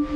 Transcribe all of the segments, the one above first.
What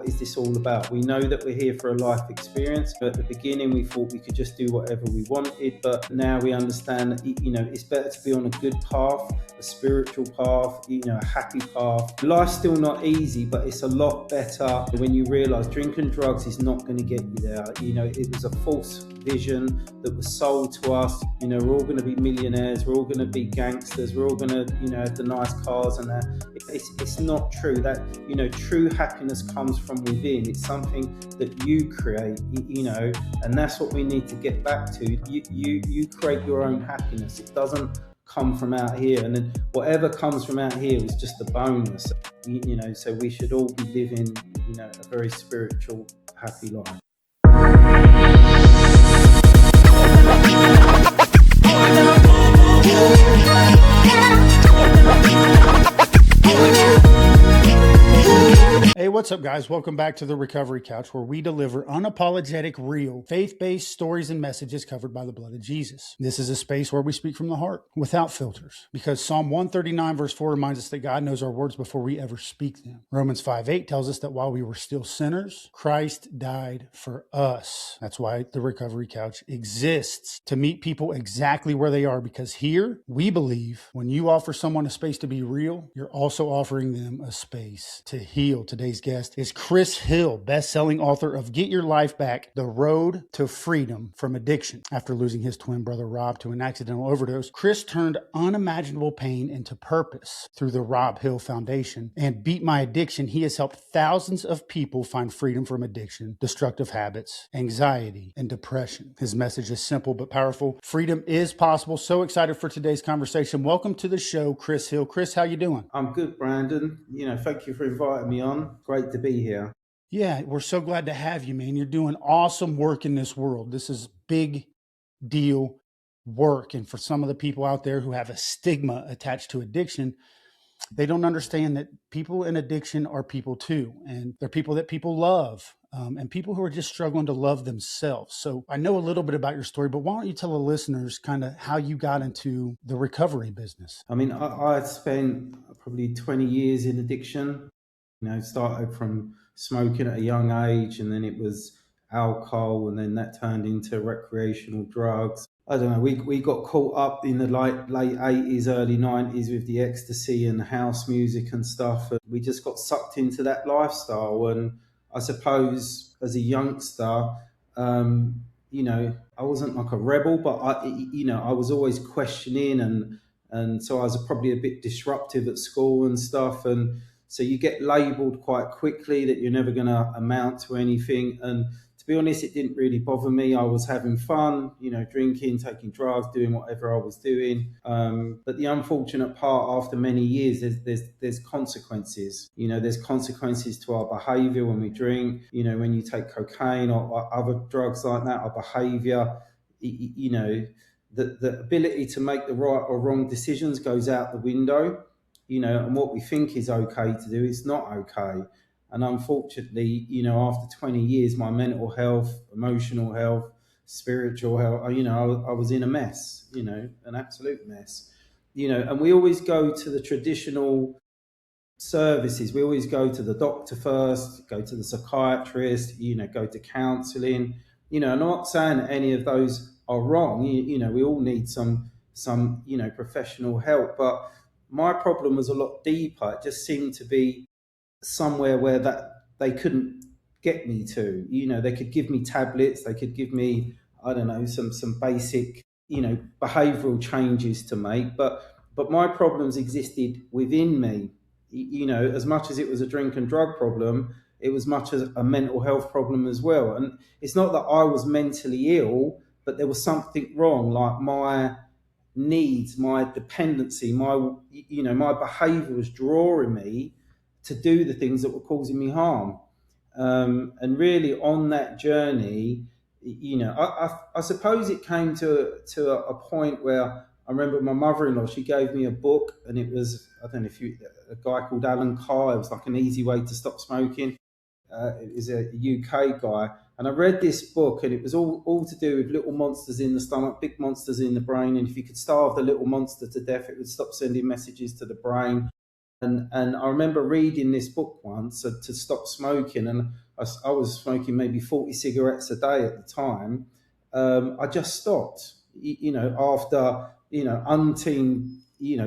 is this all about? We know that we're here for a life experience, but at the beginning we thought we could just do whatever we wanted, but now we understand that, it's better to be on a good path, a spiritual path, a happy path. Life's still not easy, but it's a lot better when you realize drinking drugs is not going to get you there. It was a false vision that was sold to us. We're all going to be millionaires, we're all going to be gangsters, we're all going to, have the nice cars and that. It's not true. That, true happiness comes from within. It's something that you create, and that's what we need to get back to. You create your own happiness. It doesn't come from out here, and then whatever comes from out here is just a bonus. So we should all be living, a very spiritual, happy life. Hey, what's up, guys? Welcome back to the Recovery Couch, where we deliver unapologetic, real, faith-based stories and messages covered by the blood of Jesus. This is a space where we speak from the heart, without filters, because Psalm 139 verse 4 reminds us that God knows our words before we ever speak them. Romans 5:8 tells us that while we were still sinners, Christ died for us. That's why the Recovery Couch exists, to meet people exactly where they are, because here, we believe when you offer someone a space to be real, you're also offering them a space to heal. Today's guest is Chris Hill, best-selling author of Get Your Life Back, The Road to Freedom from Addiction. After losing his twin brother Rob to an accidental overdose, Chris turned unimaginable pain into purpose through the Rob Hill Foundation. And Beat My Addiction, he has helped thousands of people find freedom from addiction, destructive habits, anxiety, and depression. His message is simple but powerful. Freedom is possible. So excited for today's conversation. Welcome to the show, Chris Hill. Chris, how you doing? I'm good, Brandon. Thank you for inviting me on. Great to be here. Yeah, we're so glad to have you, man. You're doing awesome work in this world. This is big deal work. And for some of the people out there who have a stigma attached to addiction, they don't understand that people in addiction are people too. And they're people that people love, and people who are just struggling to love themselves. So I know a little bit about your story, but why don't you tell the listeners kind of how you got into the recovery business? I mean, I spent probably 20 years in addiction. Started from smoking at a young age, and then it was alcohol, and then that turned into recreational drugs. I don't know, we got caught up in the late 80s, early 90s with the ecstasy and the house music and stuff. And we just got sucked into that lifestyle. And I suppose as a youngster, I wasn't like a rebel, but I was always questioning, and so I was probably a bit disruptive at school and stuff. And so you get labelled quite quickly that you're never going to amount to anything. And to be honest, it didn't really bother me. I was having fun, drinking, taking drugs, doing whatever I was doing. But the unfortunate part, after many years, there's consequences. There's consequences to our behaviour when we drink. When you take cocaine or other drugs like that, our behaviour, the ability to make the right or wrong decisions goes out the window. And what we think is okay to do, it's not okay. And unfortunately, after 20 years, my mental health, emotional health, spiritual health, I was in a mess, an absolute mess. And we always go to the traditional services. We always go to the doctor first, go to the psychiatrist, go to counselling. I'm not saying that any of those are wrong. We all need some professional help, but my problem was a lot deeper. It just seemed to be somewhere where that they couldn't get me to. They could give me tablets, they could give me, I don't know, some basic, behavioural changes to make, but my problems existed within me. As much as it was a drink and drug problem, it was much as a mental health problem as well. And it's not that I was mentally ill, but there was something wrong, like my needs, my dependency, my behavior was drawing me to do the things that were causing me harm. And really on that journey, I suppose it came to a point where I remember my mother-in-law, she gave me a book, and it was, I don't know if a guy called Alan Carr. It was like an easy way to stop smoking. It was a UK guy, And I read this book, and it was all to do with little monsters in the stomach, big monsters in the brain. And if you could starve the little monster to death, it would stop sending messages to the brain. And I remember reading this book once to stop smoking, and I was smoking maybe 40 cigarettes a day at the time. I just stopped, after, umpteen,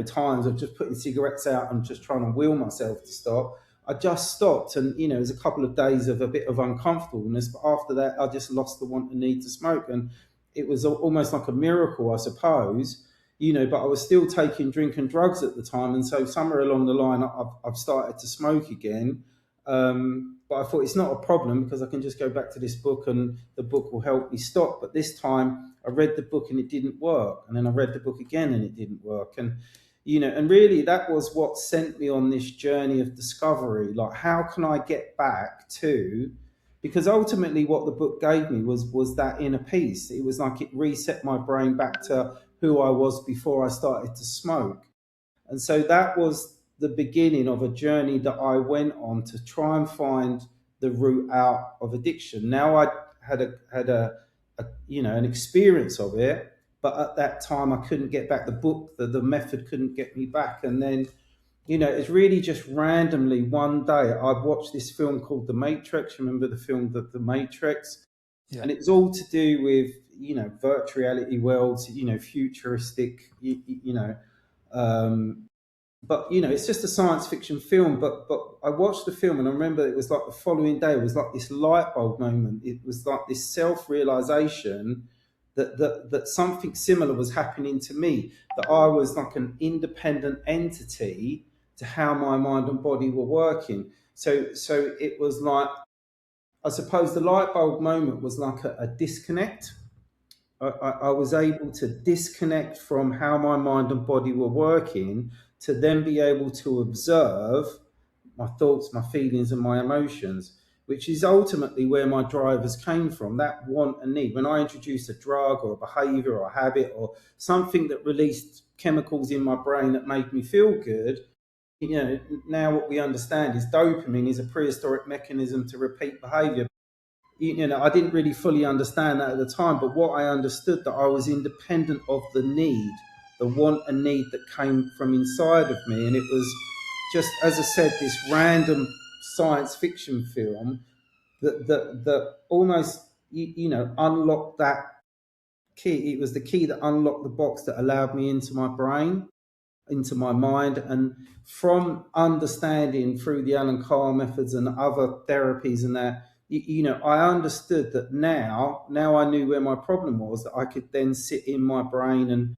times of just putting cigarettes out and just trying to will myself to stop. I just stopped, and it was a couple of days of a bit of uncomfortableness, but after that, I just lost the want and need to smoke, and it was almost like a miracle, I suppose. But I was still taking drink and drugs at the time, and so somewhere along the line, I've started to smoke again. But I thought it's not a problem because I can just go back to this book, and the book will help me stop. But this time, I read the book and it didn't work, and then I read the book again and it didn't work, and really that was what sent me on this journey of discovery. Like, how can I get back to? Because ultimately, what the book gave me was that inner peace. It was like it reset my brain back to who I was before I started to smoke. And so that was the beginning of a journey that I went on to try and find the route out of addiction. Now I had an experience of it, but at that time I couldn't get back. The method couldn't get me back. And then, it's really just randomly one day I watched this film called The Matrix. Remember the film The Matrix? Yeah. And it's all to do with virtual reality worlds, futuristic, um, but it's just a science fiction film. But I watched the film, and I remember it was like the following day, it was like this light bulb moment. It was like this self realization that something similar was happening to me, that I was like an independent entity to how my mind and body were working. So it was like, I suppose the light bulb moment was like a disconnect. I was able to disconnect from how my mind and body were working to then be able to observe my thoughts, my feelings, and my emotions, which is ultimately where my drivers came from, that want and need. When I introduced a drug or a behavior or a habit or something that released chemicals in my brain that made me feel good, now what we understand is dopamine is a prehistoric mechanism to repeat behavior. I didn't really fully understand that at the time, but what I understood, that I was independent of the need, the want and need that came from inside of me. And it was just, as I said, this random science fiction film that almost, unlocked that key. It was the key that unlocked the box that allowed me into my brain, into my mind. And from understanding through the Alan Carr methods and other therapies and that, I understood that now I knew where my problem was, that I could then sit in my brain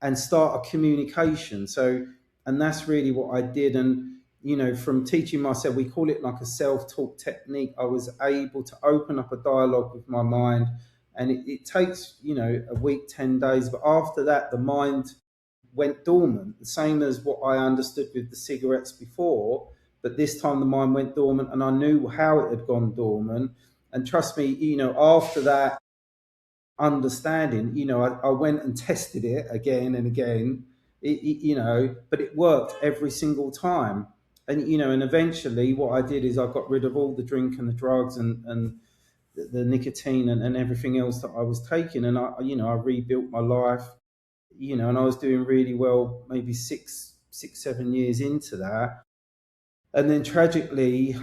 and start a communication. So, and that's really what I did. And, from teaching myself, we call it like a self-talk technique, I was able to open up a dialogue with my mind. And it takes, a week, 10 days. But after that, the mind went dormant, the same as what I understood with the cigarettes before. But this time the mind went dormant, and I knew how it had gone dormant. And trust me, after that understanding, I went and tested it again and again, but it worked every single time. And eventually what I did is I got rid of all the drink and the drugs and the nicotine and everything else that I was taking. And I rebuilt my life, and I was doing really well, maybe 7 years into that. And then tragically,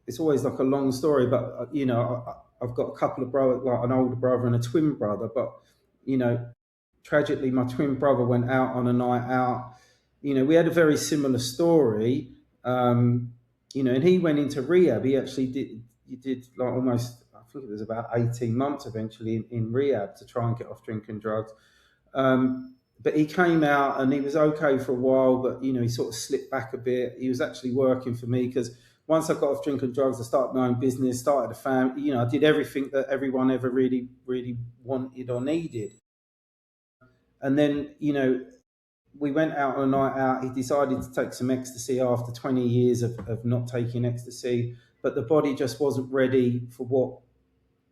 it's always like a long story, but I've got a couple of brothers, like an older brother and a twin brother. But you know, tragically, my twin brother went out on a night out. We had a very similar story. And he went into rehab. He actually did like almost, I think it was about 18 months eventually in rehab to try and get off drinking drugs. But he came out and he was okay for a while, but he sort of slipped back a bit. He was actually working for me because once I got off drinking drugs, I started my own business, started a family. I did everything that everyone ever really, really wanted or needed. And then, we went out on a night out. He decided to take some ecstasy after 20 years of not taking ecstasy, but the body just wasn't ready for what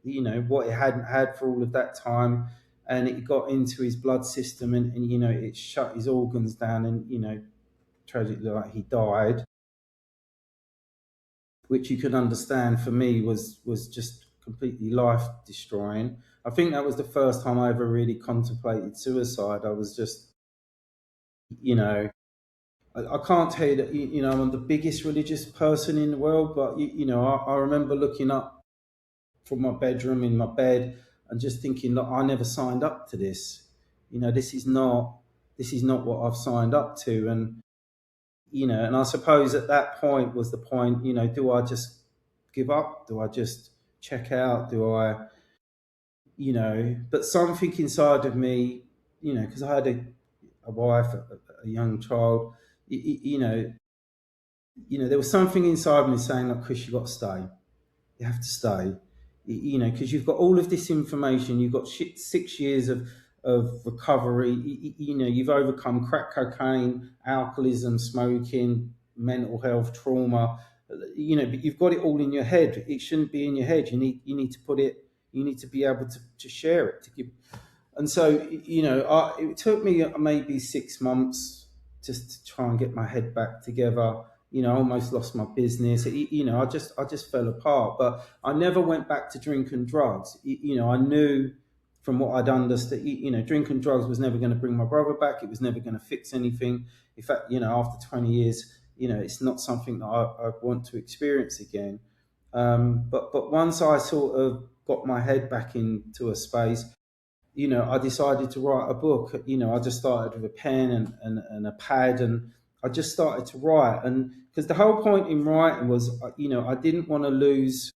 it hadn't had for all of that time. And it got into his blood system, and it shut his organs down, and tragically, like, he died. which you can understand for me was just completely life destroying. I think that was the first time I ever really contemplated suicide. I was just, you know, I can't tell you that I'm the biggest religious person in the world, but I remember looking up from my bedroom in my bed and just thinking, look, I never signed up to this. This is not what I've signed up to. And and I suppose at that point was the point, do I just give up? Do I just check out? Do I, but something inside of me, because I had a wife, a young child, there was something inside me saying, like, Chris, you got to stay. You have to stay, because you've got all of this information. You've got 6 years of recovery. You've overcome crack cocaine, alcoholism, smoking, mental health, trauma. But you've got it all in your head. It shouldn't be in your head. You need to put it. You need to be able to share it, to give. And so, it took me maybe 6 months just to try and get my head back together. I almost lost my business. I just fell apart. But I never went back to drink and drugs. I knew from what I'd understood, drink and drugs was never going to bring my brother back. It was never going to fix anything. In fact, after 20 years, it's not something that I want to experience again. But once I sort of got my head back into a space, I decided to write a book. I just started with a pen and a pad, and I just started to write. And because the whole point in writing was, I didn't want to lose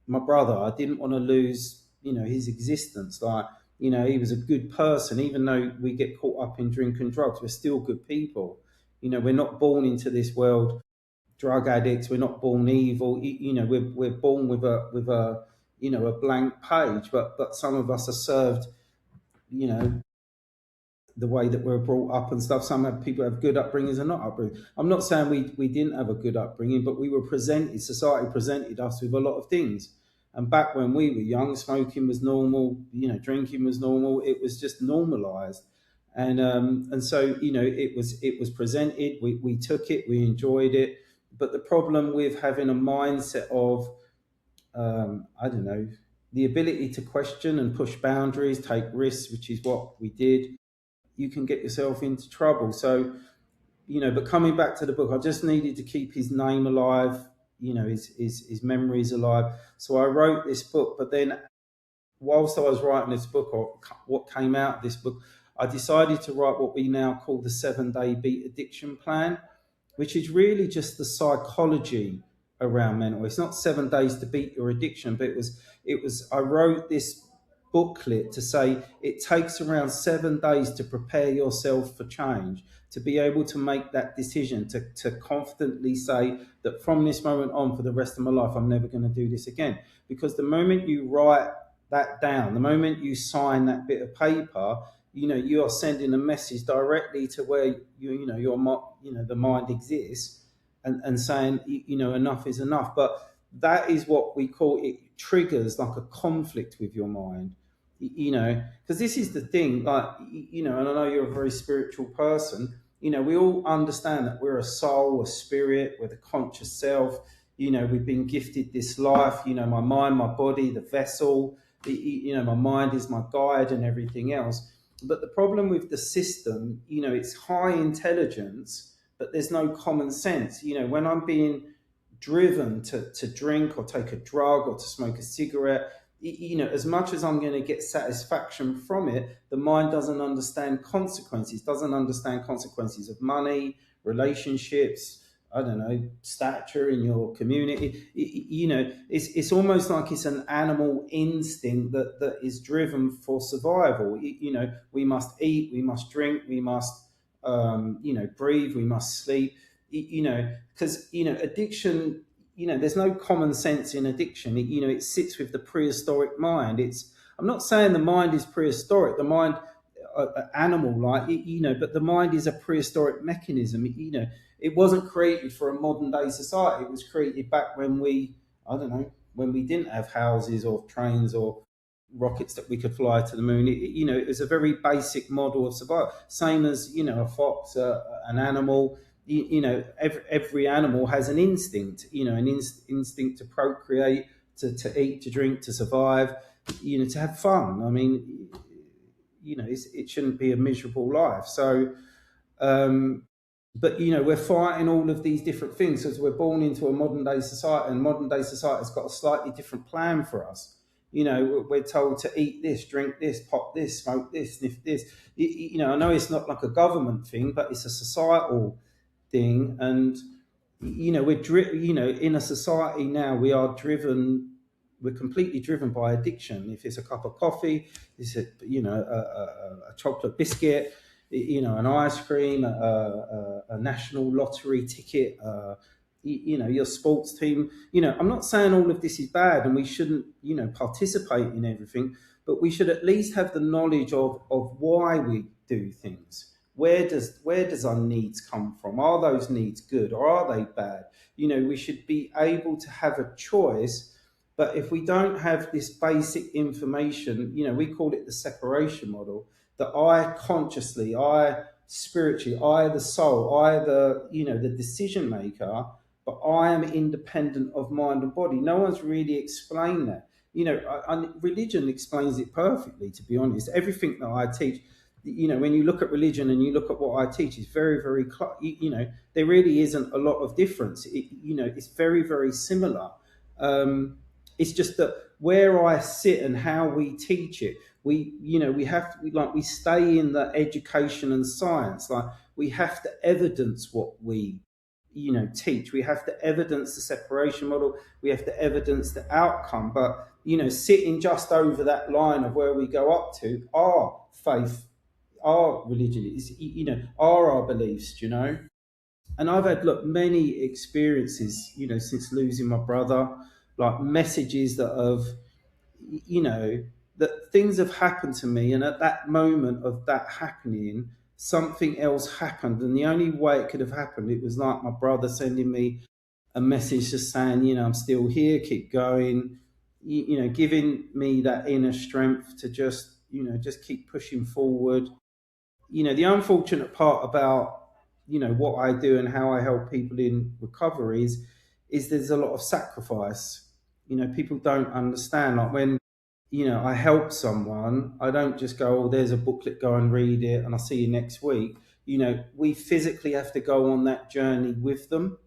my brother. I didn't want to lose, his existence. Like, he was a good person. Even though we get caught up in drink and drugs, we're still good people. We're not born into this world drug addicts. We're not born evil. We're born with a blank page. But some of us are served, you know, the way that we're brought up and stuff. People have good upbringings and not upbringing. I'm not saying we didn't have a good upbringing, but we were presented, society presented us with a lot of things. And back when we were young, smoking was normal, drinking was normal. It was just normalized. And so, it was presented, we took it, we enjoyed it. But the problem with having a mindset of, I don't know, the ability to question and push boundaries, take risks, which is what we did, you can get yourself into trouble. So, but coming back to the book, I just needed to keep his name alive, his memories alive. So I wrote this book. But then, whilst I was writing this book, or what came out of this book, I decided to write what we now call the 7-day beat addiction plan, which is really just the psychology around mental. It's not 7 days to beat your addiction, but it was. I wrote this booklet to say it takes around 7 days to prepare yourself for change, to be able to make that decision, to confidently say that from this moment on, for the rest of my life, I'm never going to do this again. Because the moment you write that down, the moment you sign that bit of paper, you are sending a message directly to where the mind exists, and saying, enough is enough. But that is what we call it, triggers like a conflict with your mind. Because this is the thing, like, and I know you're a very spiritual person. We all understand that we're a soul, a spirit, we're the conscious self. We've been gifted this life. My mind, my body, the vessel. My mind is my guide and everything else. But the problem with the system, it's high intelligence, but there's no common sense. When I'm being driven to drink or take a drug or to smoke a cigarette, as much as I'm going to get satisfaction from it, the mind doesn't understand consequences, doesn't understand consequences of money, relationships, I don't know, stature in your community. It's almost like it's an animal instinct that is driven for survival. We must eat, we must drink, we must, breathe, we must sleep. Because addiction. There's no common sense in addiction. It sits with the prehistoric mind. I'm not saying the mind is prehistoric. The mind, animal like, but the mind is a prehistoric mechanism. It wasn't created for a modern day society. It was created back when I don't know, when we didn't have houses or trains or rockets that we could fly to the moon. It was a very basic model of survival. Same as, a fox, an animal. every animal has an instinct, an instinct to procreate, to eat, to drink, to survive, to have fun. I mean, it shouldn't be a miserable life. So, but we're fighting all of these different things because we're born into a modern day society, and modern day society has got a slightly different plan for us. We're told to eat this, drink this, pop this, smoke this, sniff this. I know it's not like a government thing, but it's a societal thing. And in a society now, we're completely driven by addiction. If it's a cup of coffee, it's a chocolate biscuit, an ice cream, a national lottery ticket, your sports team. I'm not saying all of this is bad and we shouldn't, participate in everything, but we should at least have the knowledge of why we do things. Where does our needs come from? Are those needs good or are they bad? We should be able to have a choice. But if we don't have this basic information, we call it the separation model, that I consciously, I spiritually, I the soul, I the decision maker, but I am independent of mind and body. No one's really explained that. Religion explains it perfectly, to be honest. Everything that I teach, when you look at religion and you look at what I teach, it's very, very, there really isn't a lot of difference. It's very, very similar. It's just that where I sit and how we teach it, we stay in the education and science. Like, we have to evidence what we, teach. We have to evidence the separation model. We have to evidence the outcome. But, sitting just over that line of where we go up to, our faith, our religion is, are our beliefs, And I've had, look, many experiences, since losing my brother, like messages that have, that things have happened to me. And at that moment of that happening, something else happened. And the only way it could have happened, it was like my brother sending me a message just saying, I'm still here, keep going, giving me that inner strength to just keep pushing forward. The unfortunate part about what I do and how I help people in recovery is there's a lot of sacrifice. People don't understand. Like, when I help someone, I don't just go, oh, there's a booklet, go and read it, and I'll see you next week. We physically have to go on that journey with them,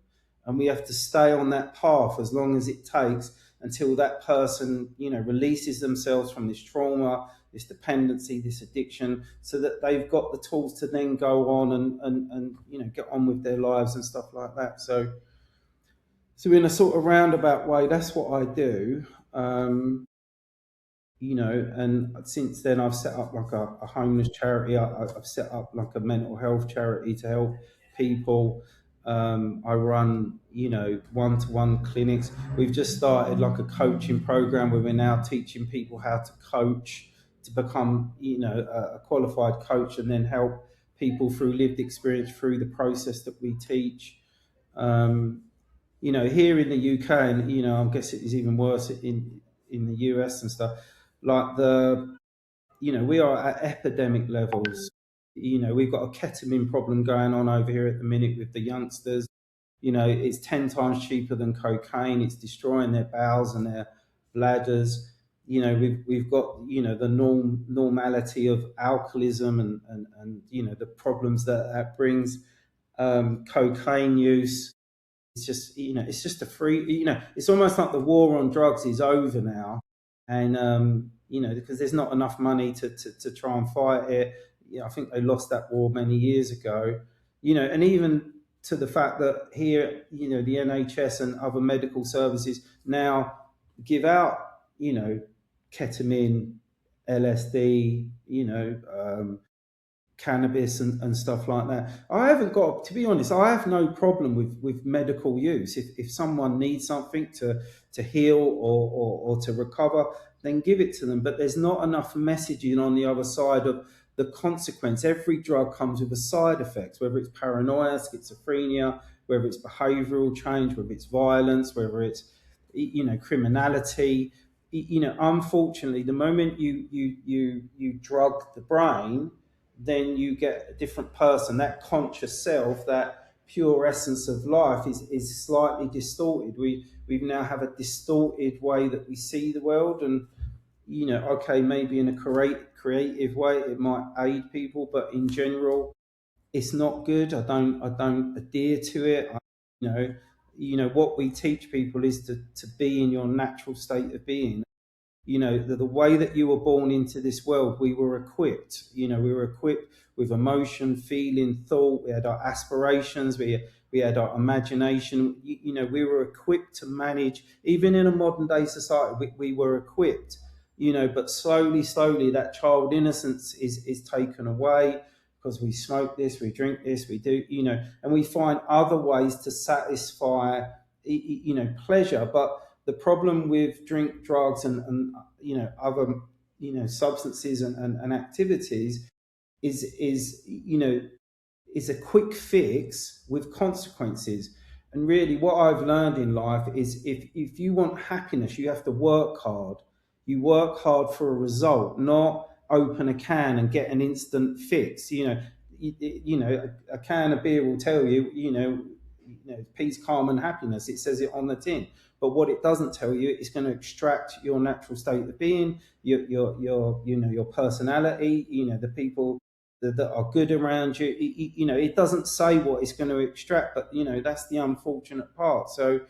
and we have to stay on that path as long as it takes until that person, releases themselves from this trauma, this dependency, this addiction, so that they've got the tools to then go on and get on with their lives and stuff like that. So in a sort of roundabout way, that's what I do. And since then I've set up like a homeless charity. I've set up like a mental health charity to help people. I run, one-to-one clinics. We've just started like a coaching program where we're now teaching people how to coach, to become, a qualified coach, and then help people through lived experience through the process that we teach. Here in the UK, and I guess it is even worse in the US and stuff. Like, we are at epidemic levels. We've got a ketamine problem going on over here at the minute with the youngsters. It's 10 times cheaper than cocaine. It's destroying their bowels and their bladders. We've got, the normality of alcoholism and the problems that brings. Cocaine use. It's just a free, it's almost like the war on drugs is over now. And, because there's not enough money to try and fight it. I think they lost that war many years ago, and even to the fact that here, the NHS and other medical services now give out, ketamine, LSD, cannabis and stuff like that. I haven't got, to be honest, I have no problem with medical use. If someone needs something to heal or to recover, then give it to them. But there's not enough messaging on the other side of the consequence. Every drug comes with a side effect, whether it's paranoia, schizophrenia, whether it's behavioral change, whether it's violence, whether it's criminality. Unfortunately, the moment you drug the brain, then you get a different person, that conscious self that pure essence of life is slightly distorted. We now have a distorted way that we see the world, and okay, maybe in a creative way it might aid people, but in general, it's not good. I don't adhere to it. You know, what we teach people is to be in your natural state of being. The way that you were born into this world, we were equipped. We were equipped with emotion, feeling, thought. We had our aspirations. We had our imagination. We were equipped to manage. Even in a modern day society, we were equipped. But slowly, that child innocence is taken away because we smoke this, we drink this, we do. And we find other ways to satisfy, pleasure. But the problem with drink, drugs, and other substances and activities is is a quick fix with consequences. And really, what I've learned in life is if you want happiness, you have to work hard. You work hard for a result, not open a can and get an instant fix. A can of beer will tell you, peace, calm, and happiness. It says it on the tin. But what it doesn't tell you is going to extract your natural state of being, your personality, the people that are good around you. It doesn't say what it's going to extract, but that's the unfortunate part. So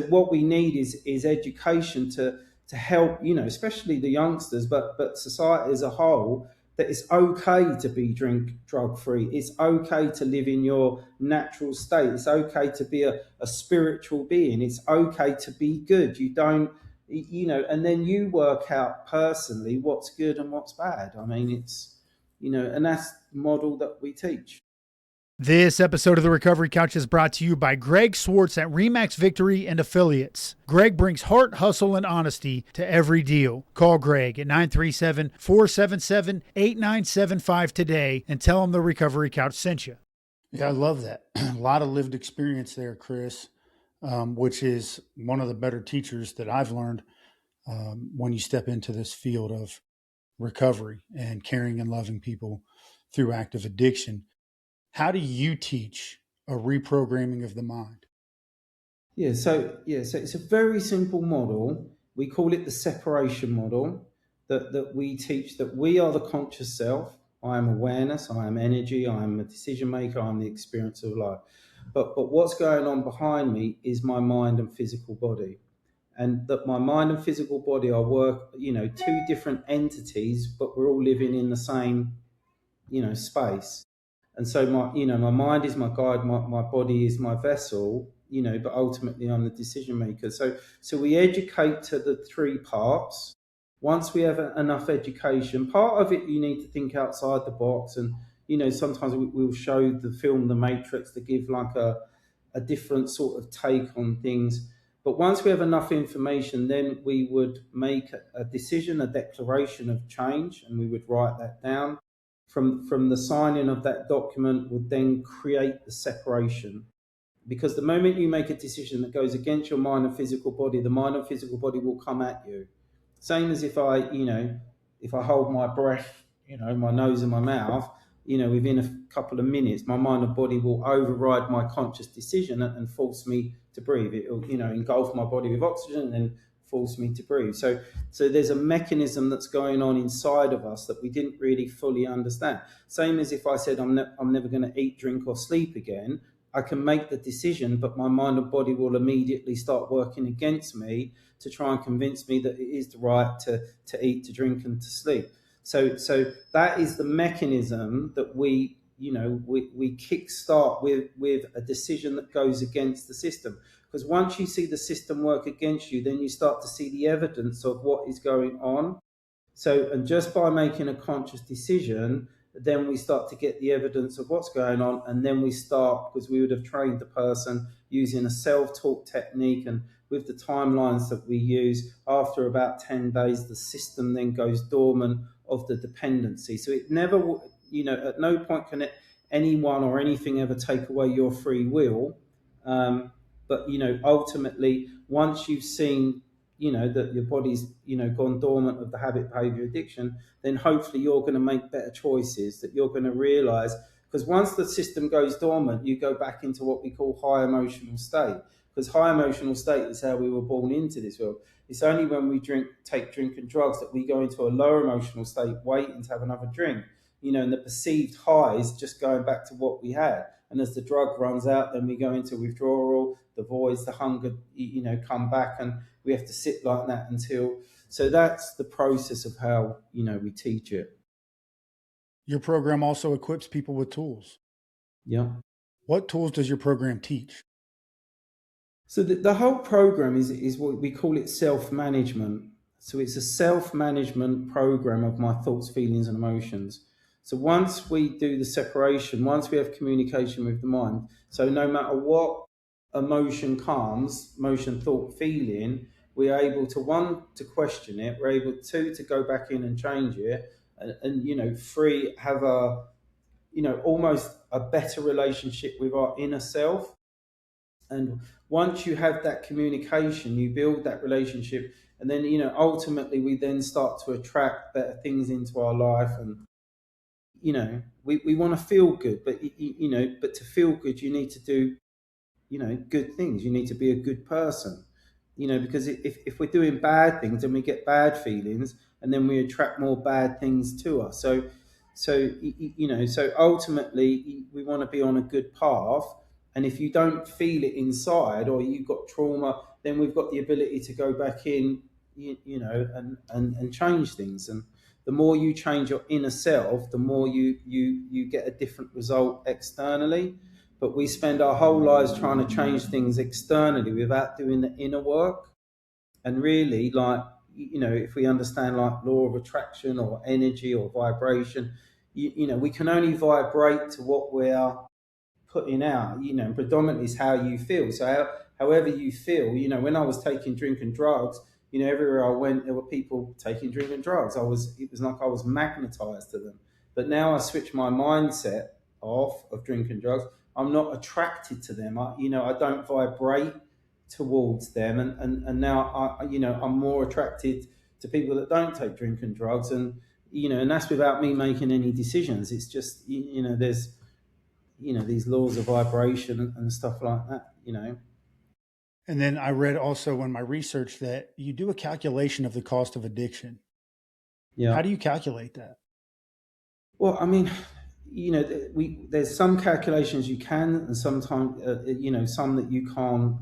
what we need is education to help, especially the youngsters, but society as a whole, that it's okay to be drug free. It's okay to live in your natural state. It's okay to be a spiritual being. It's okay to be good. You don't, and then you work out personally what's good and what's bad. I mean, and that's the model that we teach. This episode of the Recovery Couch is brought to you by Greg Swartz at Remax Victory and Affiliates. Greg brings heart, hustle, and honesty to every deal. Call Greg at 937-477-8975 today and tell him the Recovery Couch sent you. Yeah, I love that. A lot of lived experience there, Chris, which is one of the better teachers that I've learned when you step into this field of recovery and caring and loving people through active addiction. How do you teach a reprogramming of the mind? So it's a very simple model. We call it the separation model that we teach, that we are the conscious self. I am awareness, I am energy, I am a decision maker, I'm the experience of life. But what's going on behind me is my mind and physical body. And that my mind and physical body are two different entities, but we're all living in the same, space. And so my mind is my guide, my body is my vessel, but ultimately I'm the decision maker. So we educate to the three parts. Once we have enough education, part of it you need to think outside the box, and sometimes we'll show the film The Matrix to give like a different sort of take on things. But once we have enough information, then we would make a decision, a declaration of change, and we would write that down. From the signing of that document would then create the separation. Because the moment you make a decision that goes against your mind and physical body, the mind and physical body will come at you. Same as if I hold my breath, my nose and my mouth, within a couple of minutes, my mind and body will override my conscious decision and force me to breathe. It'll, engulf my body with oxygen and then force me to breathe. So there's a mechanism that's going on inside of us that we didn't really fully understand. Same as if I said I'm never going to eat, drink, or sleep again. I can make the decision, but my mind and body will immediately start working against me to try and convince me that it is the right to eat, to drink, and to sleep. So that is the mechanism that we kickstart with a decision that goes against the system. Because once you see the system work against you, then you start to see the evidence of what is going on. So, and just by making a conscious decision, then we start to get the evidence of what's going on. And then we start, because we would have trained the person using a self-talk technique, and with the timelines that we use, after about 10 days, the system then goes dormant of the dependency. So it never, at no point can anyone or anything ever take away your free will. But ultimately, once you've seen that your body's gone dormant of the habit, behavior, addiction, then hopefully you're going to make better choices, that you're going to realize Because once the system goes dormant, you go back into what we call high emotional state. Because high emotional state is how we were born into this world. It's only when we take drink and drugs that we go into a lower emotional state, waiting to have another drink. And the perceived high is just going back to what we had. And as the drug runs out, then we go into withdrawal, the voids, the hunger, come back, and we have to sit like that until. So that's the process of how we teach it. Your program also equips people with tools. Yeah. What tools does your program teach? So the whole program is what we call it self-management. So it's a self-management program of my thoughts, feelings, and emotions. So once we do the separation, once we have communication with the mind, so no matter what emotion comes, emotion, thought, feeling, we are able to, one, to question it, we're able, two, to go back in and change it, and three, have a, almost a better relationship with our inner self. And once you have that communication, you build that relationship, and then ultimately we then start to attract better things into our life. And we want to feel good, but but to feel good you need to do good things. You need to be a good person, because if we're doing bad things, then we get bad feelings, and then we attract more bad things to us. So ultimately we want to be on a good path. And if you don't feel it inside, or you've got trauma, then we've got the ability to go back in, and change things. And the more you change your inner self, the more you get a different result externally. But we spend our whole lives trying to change things externally without doing the inner work. And really, like, if we understand like law of attraction or energy or vibration, we can only vibrate to what we are putting out, and predominantly is how you feel. So however you feel, when I was taking drink and drugs, everywhere I went, there were people taking drink and drugs. It was like I was magnetized to them. But now I switch my mindset off of drink and drugs. I'm not attracted to them. I don't vibrate towards them. And now I'm more attracted to people that don't take drink and drugs. And that's without me making any decisions. It's just, there's, these laws of vibration and stuff like that. And then I read also in my research that you do a calculation of the cost of addiction. How Yeah. do you calculate that? Well, I mean, there's some calculations you can, and sometimes some that you can't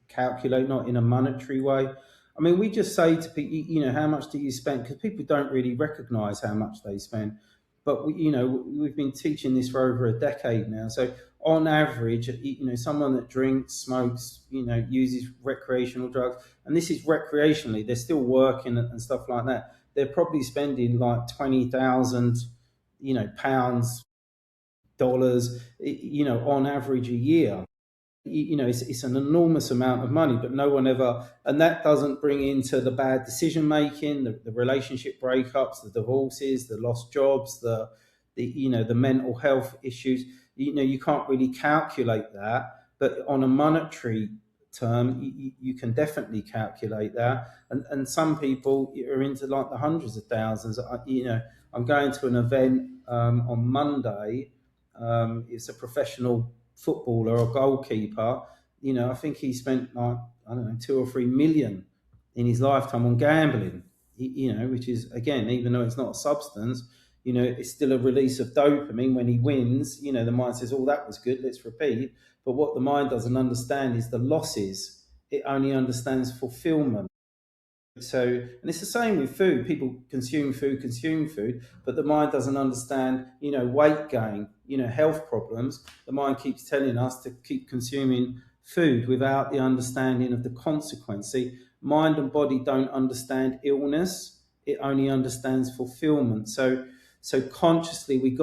calculate, not in a monetary way. I mean, we just say to people, how much do you spend? Because people don't really recognize how much they spend. But we've been teaching this for over a decade now. So on average, someone that drinks, smokes, uses recreational drugs, and this is recreationally, they're still working and stuff like that. They're probably spending like 20,000, pounds, dollars, on average a year. It's an enormous amount of money, but no one ever, and that doesn't bring into the bad decision making, the relationship breakups, the divorces, the lost jobs, the mental health issues. You can't really calculate that, but on a monetary term, you can definitely calculate that. And some people are into like the hundreds of thousands. I'm going to an event on Monday. It's a professional footballer or goalkeeper. I think he spent like, I don't know, 2 or 3 million in his lifetime on gambling. Which is, again, even though it's not a substance, it's still a release of dopamine when he wins. The mind says, "Oh, that was good. Let's repeat." But what the mind doesn't understand is the losses. It only understands fulfillment. So, and it's the same with food. People consume food, but the mind doesn't understand, weight gain, health problems. The mind keeps telling us to keep consuming food without the understanding of the consequence. See, mind and body don't understand illness. It only understands fulfillment. So consciously we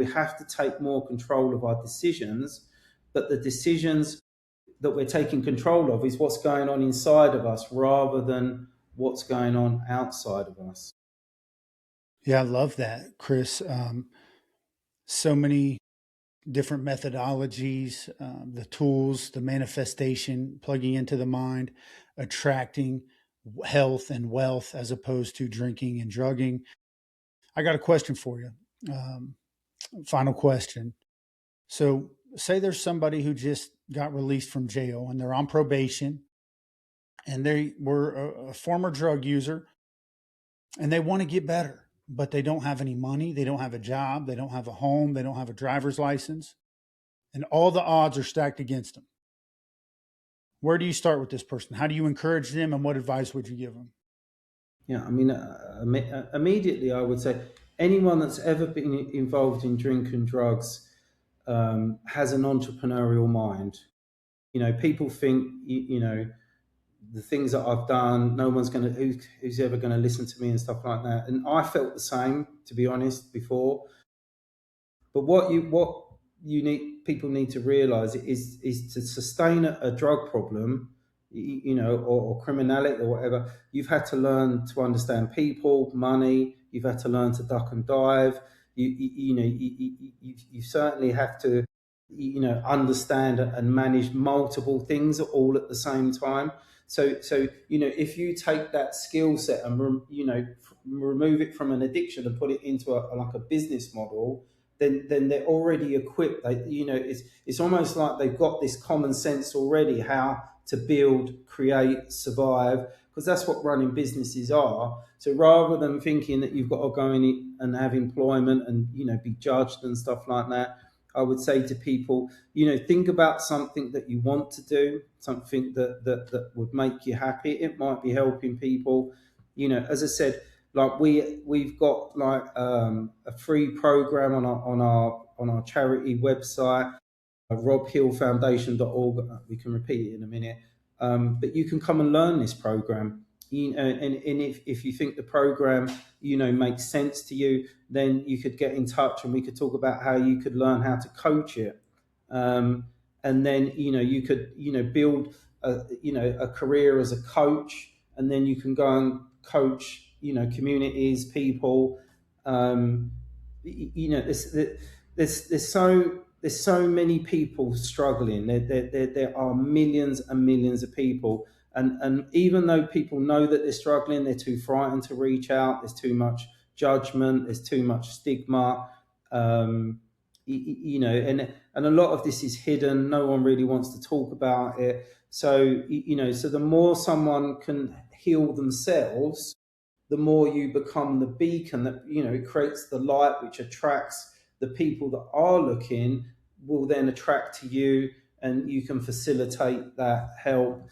have to take more control of our decisions, but the decisions that we're taking control of is what's going on inside of us rather than what's going on outside of us. Yeah, I love that, Chris. So many different methodologies, the tools, the manifestation, plugging into the mind, attracting health and wealth as opposed to drinking and drugging. I got a question for you. Um, Final question. So, say there's somebody who just got released from jail and they're on probation and they were a former drug user and they want to get better, but they don't have any money, they don't have a job, they don't have a home, they don't have a driver's license, and all the odds are stacked against them. Where do you start with this person? How do you encourage them, and what advice would you give them? Yeah, I mean, immediately I would say anyone that's ever been involved in drink and drugs has an entrepreneurial mind. People think, the things that I've done, no one's going to, who's ever going to listen to me and stuff like that. And I felt the same, to be honest, before. But what you need people need to realize is to sustain a drug problem, or criminality or whatever. You've had to learn to understand people, money. You've had to learn to duck and dive. You certainly have to understand and manage multiple things all at the same time. So if you take that skill set and remove it from an addiction and put it into like a business model, then they're already equipped. It's almost like they've got this common sense already how to build, create, survive, because that's what running businesses are. So rather than thinking that you've got to go in and have employment and be judged and stuff like that, I would say to people, think about something that you want to do, something that would make you happy. It might be helping people. As I said, like we've got like a free program on our charity website, robhillfoundation.org. We can repeat it in a minute, but you can come and learn this program. And if you think the program makes sense to you, then you could get in touch and we could talk about how you could learn how to coach it. And then you could build a career as a coach, and then you can go and coach communities, people. um, there's so many people struggling. There are millions and millions of people, and even though people know that they're struggling, they're too frightened to reach out. There's too much judgment. There's too much stigma. And a lot of this is hidden. No one really wants to talk about it. So the more someone can heal themselves, the more you become the beacon that it creates the light which attracts the people that are looking, will then attract to you, and you can facilitate that help.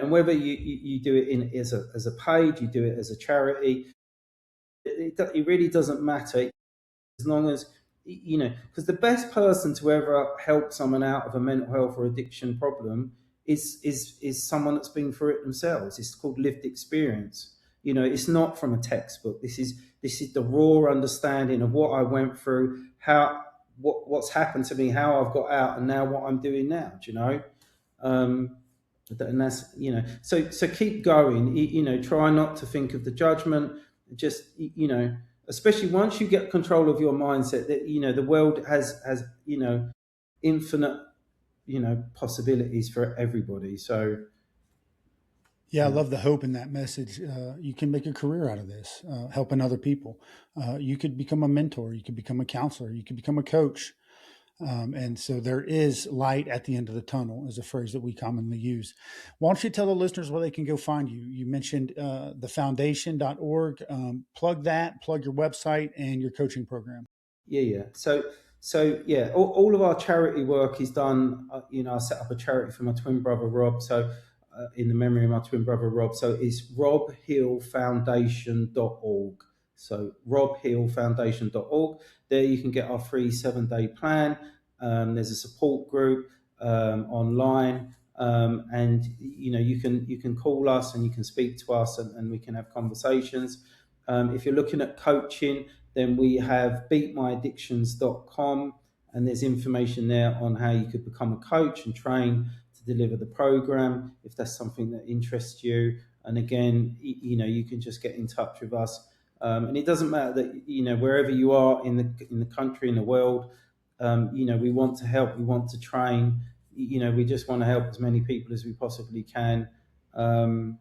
And whether you do it as a page, you do it as a charity, it really doesn't matter, as long as because the best person to ever help someone out of a mental health or addiction problem is someone that's been through it themselves. It's called lived experience. It's not from a textbook. This is the raw understanding of what I went through, what's happened to me, how I've got out, and now what I'm doing now. Do you know? And that's so keep going. Try not to think of the judgment. Just especially once you get control of your mindset, that the world has infinite possibilities for everybody. So Yeah, I love the hope in that message. You can make a career out of this, helping other people. You could become a mentor, you could become a counselor, you could become a coach. And so there is light at the end of the tunnel, is a phrase that we commonly use. Why don't you tell the listeners where they can go find you? You mentioned thefoundation.org. Plug that, plug your website and your coaching program. yeah. So yeah, all of our charity work is done. I set up a charity for my twin brother Rob. So in the memory of my twin brother Rob. So it's robhillfoundation.org. So robhillfoundation.org. There you can get our free 7-day plan. There's a support group online, and you can call us and you can speak to us, and we can have conversations. If you're looking at coaching, then we have beatmyaddictions.com, and there's information there on how you could become a coach and train to deliver the program, if that's something that interests you. And again, you can just get in touch with us. And it doesn't matter that wherever you are in the country, in the world, we want to help. We want to train. We just want to help as many people as we possibly can. And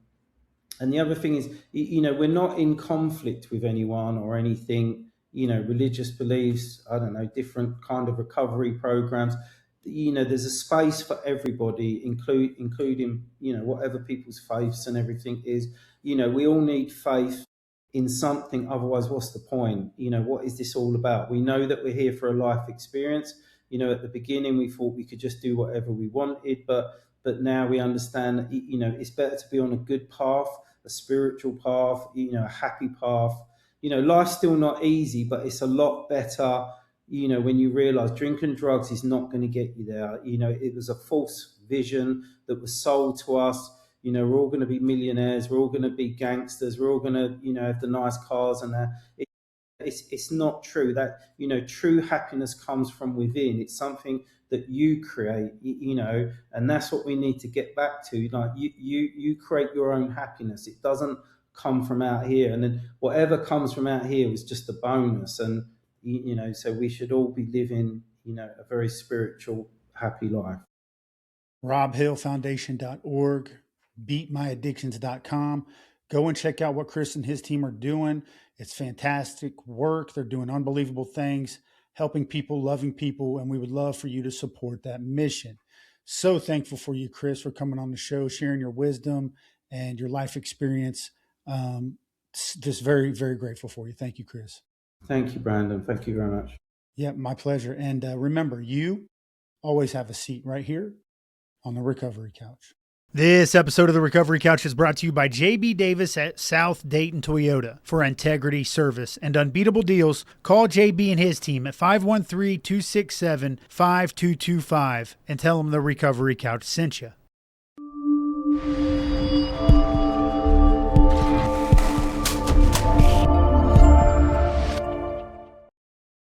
the other thing is, we're not in conflict with anyone or anything. religious beliefs, I don't know, different kind of recovery programs. There's a space for everybody, including, whatever people's faiths and everything is. We all need faith in something, otherwise what's the point? What is this all about? We know that we're here for a life experience. At the beginning we thought we could just do whatever we wanted, but now we understand that, it's better to be on a good path, a spiritual path, a happy path. Life's still not easy, but it's a lot better, when you realize drinking drugs is not going to get you there. It was a false vision that was sold to us. We're all going to be millionaires, we're all going to be gangsters, we're all going to, have the nice cars and that. It's not true. That, true happiness comes from within. It's something that you create, and that's what we need to get back to. Like, you create your own happiness. It doesn't come from out here, and then whatever comes from out here was just a bonus. And so we should all be living, a very spiritual, happy life. RobHillFoundation.org, beatmyaddictions.com. Go and check out what Chris and his team are doing. It's fantastic work. They're doing unbelievable things, helping people, loving people, and we would love for you to support that mission. So thankful for you, Chris, for coming on the show, sharing your wisdom and your life experience. Just very, very grateful for you. Thank you, Chris. Thank you, Brandon. Thank you very much. Yeah, my pleasure. And remember, you always have a seat right here on the Recovery Couch. This episode of the Recovery Couch is brought to you by JB Davis at South Dayton Toyota. For integrity, service, and unbeatable deals, call JB and his team at 513-267-5225 and tell them the Recovery Couch sent you.